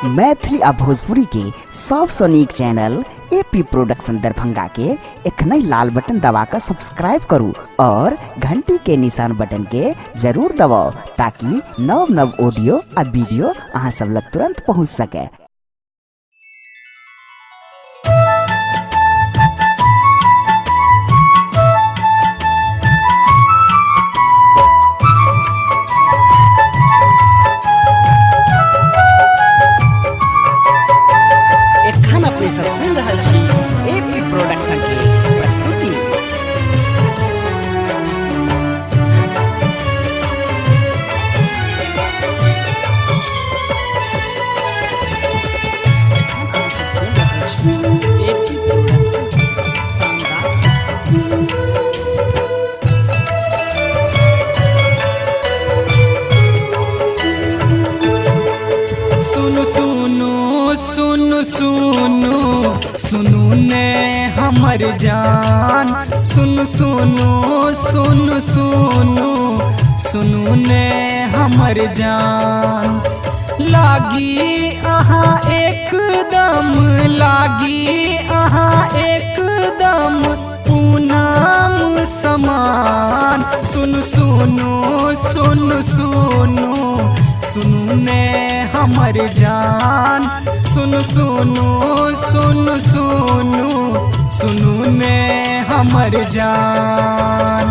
मैथिली आ भोजपुरी के सबसे नीक चैनल एपी प्रोडक्शन दरभंगा के एखनई लाल बटन दबाकर सब्सक्राइब करू और घंटी के निशान बटन के जरूर दबाओ ताकि नव नव ऑडियो आ वीडियो अहाँ सब लग तुरंत पहुंच सके। सब सुन रहल छी एपी प्रोडक्शन के प्रस्तुति। सुनु सुनु सुनु सुनु सुनु ने हमर जान, सुनु सुनु सुनु सुनु सुनु ने हमर जान। लागी अहाँ एकदम, लागी अहाँ एकदम पूनम समान। सुनु सुनु सुनु सुनु सुनु ने हमर जान, सुनु सुनु सुनु सुनु सुनु ने हमर जान।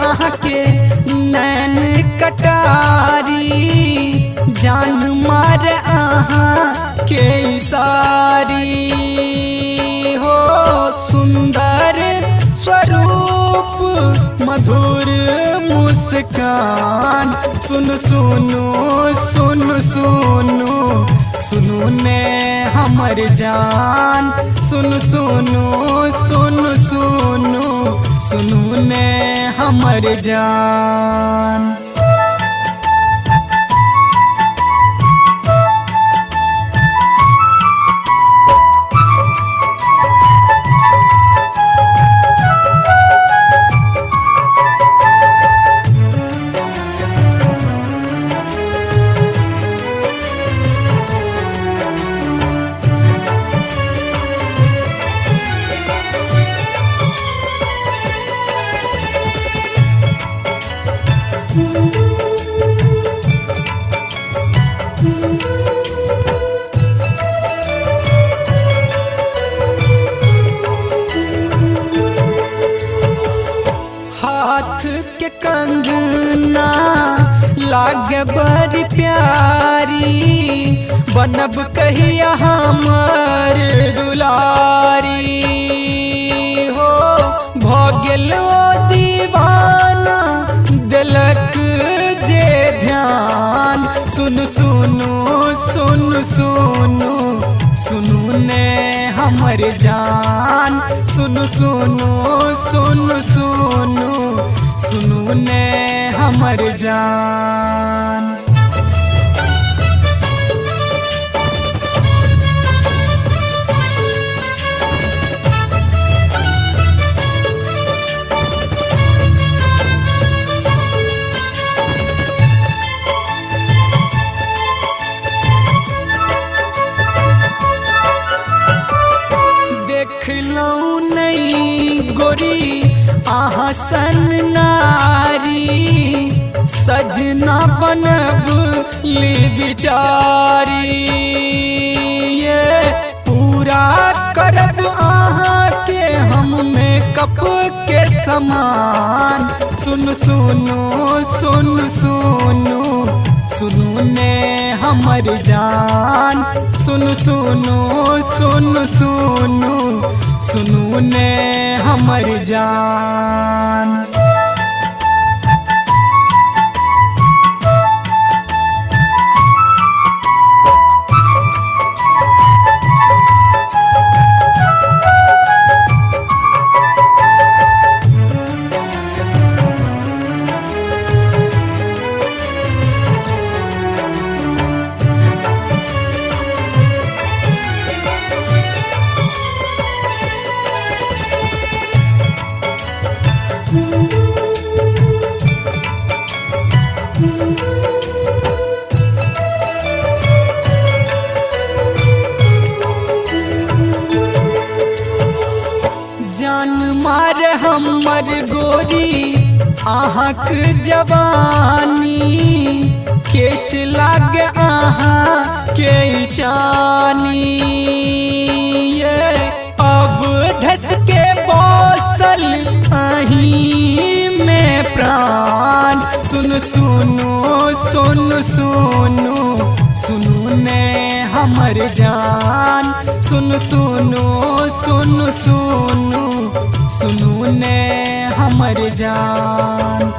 अहाँ के नैन कटारी, जान मार अहाँ के सारी हो। सुंदर स्वरूप मधुर मुस्कान, सुनु सुनु सुनु सुनु सुनु ने हमर जान, सुनु सुनु सुनु सुनु सुनु ने हमर जान। हाथ के कंगना लागे बड़ी प्यारी, बनब कहिया हमर दुलारी हो। भगेल ओ दीवाना दिलक जे ध्यान, सुनु सुनु सुनु सुनु सुनु ने हमर जान, सुनु सुनु सुनु सुनु सुनु ने हमर जान। देखलौं नहीं गोरी अहाँ सन नारी, सजना बनब ली बिचारी। ये पूरा करब अहाँ के हम मेकअप के समान, सुनु सुनु सुनु सुनु सुनु ने हमर जान, सुनु सुनु सुनु सुनु सुनु ने हमर जान। मार हमर गोरी अहाँक जवानी, केश लाग अहाँ के चानी। ये अब धस के बसल अहीं में प्राण, सुन सुनु सुनु सुनु सुनु ने हमर जान, सुन सुनु सुनु सुनु सुनु ने हमर जान।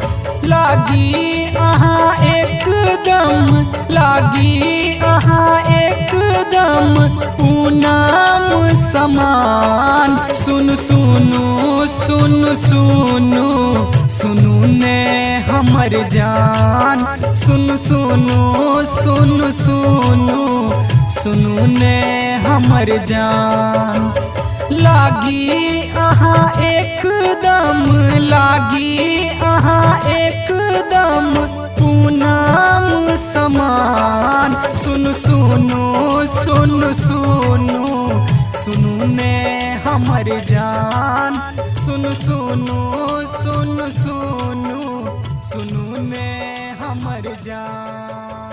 लागी अहाँ एकदम, लागी अहाँ एकदम पूनम समान, सुन सुनु सुनु सुनु सुनु ने हमर जान, सुन सुनु सुनु सुनु सुनु ने हमर जान। लागी अहाँ एकदम, लागी अहाँ एकदम पूनम समान, सुन सुनु सुनु सुनु सुनु ने हमर जान, सुन सुनु सुनु सुनु सुनु ने हमर जान।